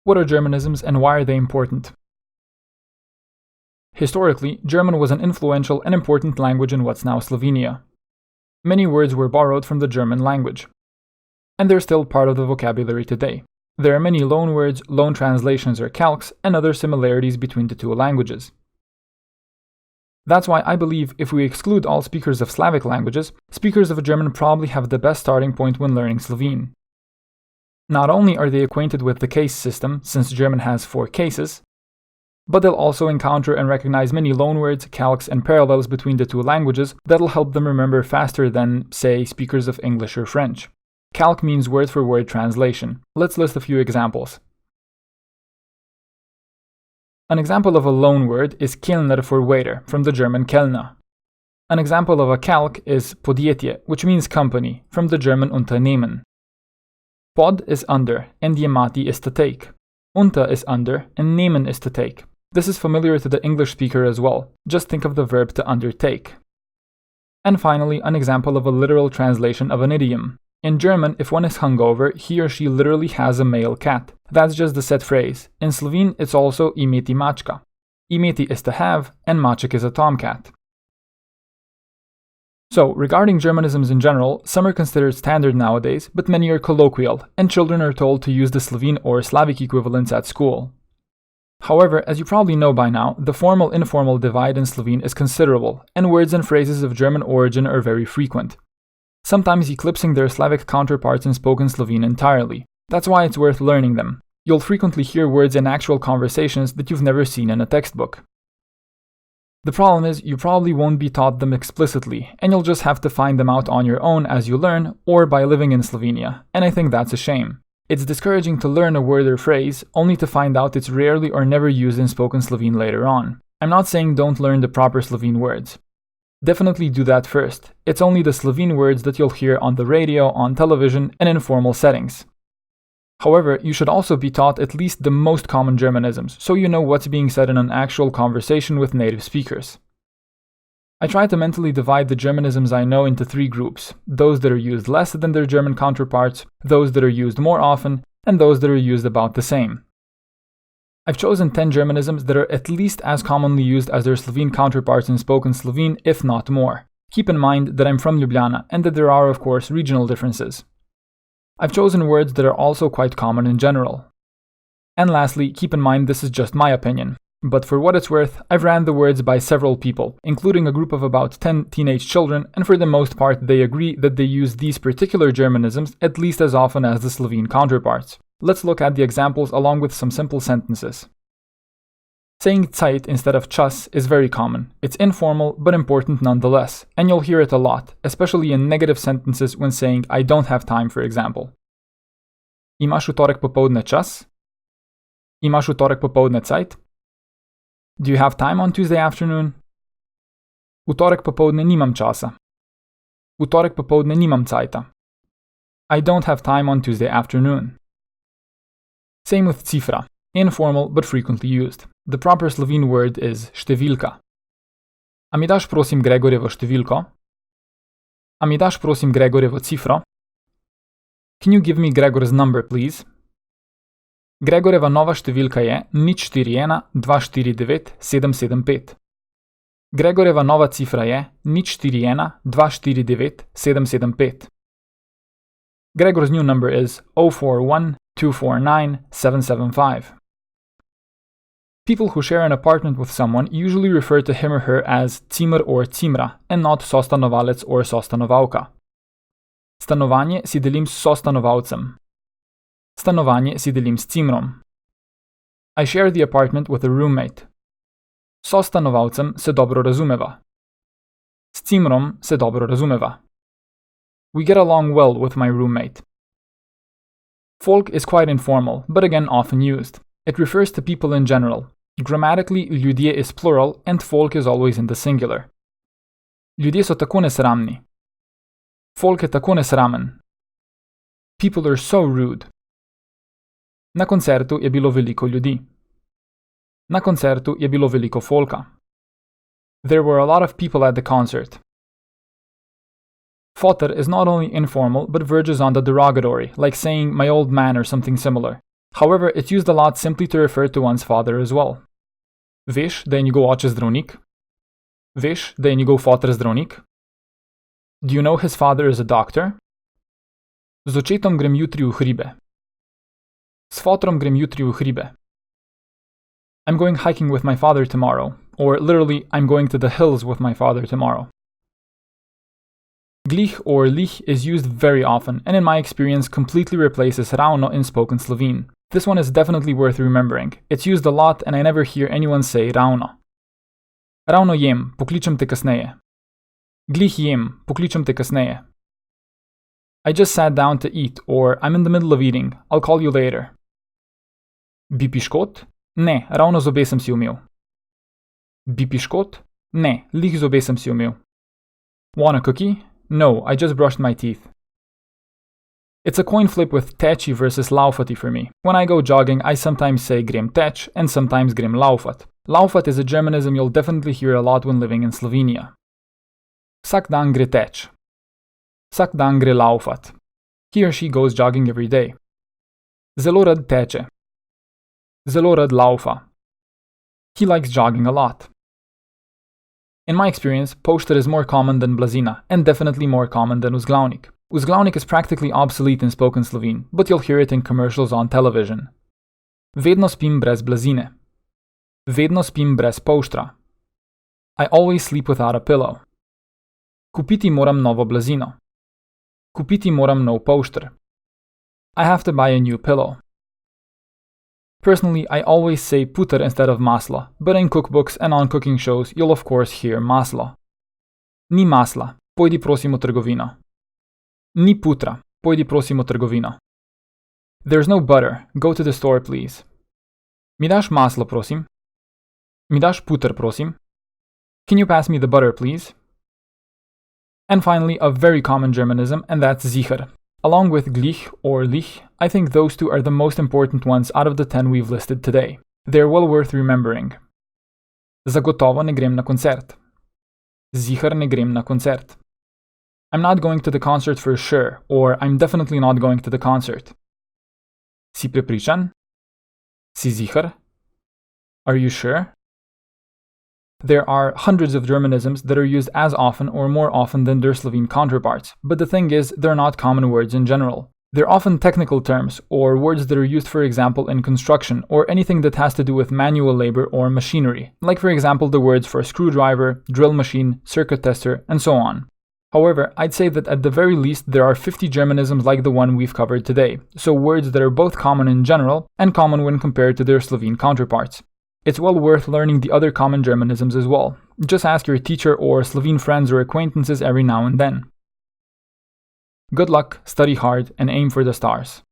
What are Germanisms and why are they important? Historically, German was an influential and important language in what's now Slovenia. Many words were borrowed from the German language, and they're still part of the vocabulary today. There are many loanwords, loan translations or calques, and other similarities between the two languages. That's why I believe if we exclude all speakers of Slavic languages, speakers of German probably have the best starting point when learning Slovene. Not only are they acquainted with the case system, since German has 4 cases, but they'll also encounter and recognize many loanwords, calques, and parallels between the two languages that'll help them remember faster than, say, speakers of English or French. Calque means word-for-word translation. Let's list a few examples. An example of a loanword is Kellner for waiter, from the German Kellner. An example of a calque is podjetje, which means company, from the German Unternehmen. Pod is under, and jemati is to take. Unter is under, and nehmen is to take. This is familiar to the English speaker as well. Just think of the verb to undertake. And finally, an example of a literal translation of an idiom. In German, if one is hungover, he or she literally has a male cat. That's just the set phrase. In Slovene, it's also imeti mačka. Imeti is to have, and maček is a tomcat. So, regarding Germanisms in general, some are considered standard nowadays, but many are colloquial, and children are told to use the Slovene or Slavic equivalents at school. However, as you probably know by now, the formal-informal divide in Slovene is considerable, and words and phrases of German origin are very frequent, sometimes eclipsing their Slavic counterparts in spoken Slovene entirely. That's why it's worth learning them. You'll frequently hear words in actual conversations that you've never seen in a textbook. The problem is, you probably won't be taught them explicitly, and you'll just have to find them out on your own as you learn, or by living in Slovenia, and I think that's a shame. It's discouraging to learn a word or phrase, only to find out it's rarely or never used in spoken Slovene later on. I'm not saying don't learn the proper Slovene words. Definitely do that first. It's only the Slovene words that you'll hear on the radio, on television, and in formal settings. However, you should also be taught at least the most common Germanisms, so you know what's being said in an actual conversation with native speakers. I try to mentally divide the Germanisms I know into 3 groups: those that are used less than their German counterparts, those that are used more often, and those that are used about the same. I've chosen 10 Germanisms that are at least as commonly used as their Slovene counterparts in spoken Slovene, if not more. Keep in mind that I'm from Ljubljana and that there are, of course, regional differences. I've chosen words that are also quite common in general. And lastly, keep in mind this is just my opinion. But for what it's worth, I've ran the words by several people, including a group of about 10 teenage children, and for the most part they agree that they use these particular Germanisms at least as often as the Slovene counterparts. Let's look at the examples along with some simple sentences. Saying Zeit instead of čas is very common. It's informal, but important nonetheless, and you'll hear it a lot, especially in negative sentences when saying I don't have time, for example. Imaš v torek popoldne čas? Imaš v torek popoldne Zeit? Do you have time on Tuesday afternoon? V torek popoldne nimam časa. V torek popoldne nimam cajta. I don't have time on Tuesday afternoon. Same with cifra. Informal but frequently used. The proper Slovene word is številka. A mi daš prosim Gregorjevo številko? A mi daš prosim Gregorjevo cifro? Can you give me Gregor's number, please? Gregorjeva nova številka je 041 249 775. Gregorjeva nova cifra je 041 249 775. Gregor's new number is 041 249 775. People who share an apartment with someone usually refer to him or her as cimer or cimra, and not sostanovalec or sostanovalka. Stanovanje si delim s sostanovalcem. Stanovanje si delim s cimrom. I share the apartment with a roommate. S sostanovalcem se dobro razumeva. S cimrom se dobro razumeva. We get along well with my roommate. Folk is quite informal, but again often used. It refers to people in general. Grammatically, ljudje is plural and folk is always in the singular. Ljudje so tako nesramni. Folk je tako nesramen. People are so rude. Na koncertu je bilo veliko ljudi. Na koncertu je bilo veliko folka. There were a lot of people at the concert. Foter is not only informal, but verges on the derogatory, like saying my old man or something similar. However, it's used a lot simply to refer to one's father as well. Veš, da je njegov oče zdravnik? Veš, da je njegov foter zdravnik? Do you know his father is a doctor? Z očetom grem jutri v hribe. S fotrom grem jutri v hribe. I'm going hiking with my father tomorrow, or literally, I'm going to the hills with my father tomorrow. Glih or lih is used very often, and in my experience completely replaces ravno in spoken Slovene. This one is definitely worth remembering. It's used a lot and I never hear anyone say ravno. Ravno jem, pokličem te kasneje. Glih jem, pokličem te kasneje. I just sat down to eat, or I'm in the middle of eating, I'll call you later. Bi piškot? Ne, ravno zobe sem si umil. Bi piškot? Ne, lih zobe sem si umil. Want a cookie? No, I just brushed my teeth. It's a coin flip with teči versus laufati for me. When I go jogging, I sometimes say grem teč and sometimes grem laufat. Laufat is a Germanism you'll definitely hear a lot when living in Slovenia. Vsak dan gre teč. Vsak dan gre laufat. He or she goes jogging every day. Zelo rad teče. Zelo rad laufa. He likes jogging a lot. In my experience, poštar is more common than blazina, and definitely more common than vzglavnik. Vzglavnik is practically obsolete in spoken Slovene, but you'll hear it in commercials on television. Vedno spim brez blazine. Vedno spim brez poštra. I always sleep without a pillow. Kupiti moram novo blazino. Kupiti moram nov pošter. I have to buy a new pillow. Personally, I always say puter instead of maslo, but in cookbooks and on cooking shows, you'll of course hear maslo. Ni masla, pojdi prosim v trgovino. Ni putra, pojdi prosim v trgovino. There's no butter, go to the store please. Mi daš maslo prosim? Mi daš puter prosim? Can you pass me the butter please? And finally, a very common Germanism, and that's sicher. Along with glich or lich, I think those two are the most important ones out of the 10 we've listed today. They're well worth remembering. Zagotovo ne grem na koncert. Sicher ne grem na koncert. I'm not going to the concert for sure, or I'm definitely not going to the concert. Si prepričan? Si sicher? Are you sure? There are hundreds of Germanisms that are used as often or more often than their Slovene counterparts, but the thing is, they're not common words in general. They're often technical terms, or words that are used for example in construction, or anything that has to do with manual labor or machinery, like for example the words for screwdriver, drill machine, circuit tester, and so on. However, I'd say that at the very least there are 50 Germanisms like the one we've covered today, so words that are both common in general, and common when compared to their Slovene counterparts. It's well worth learning the other common Germanisms as well. Just ask your teacher or Slovene friends or acquaintances every now and then. Good luck, study hard, and aim for the stars.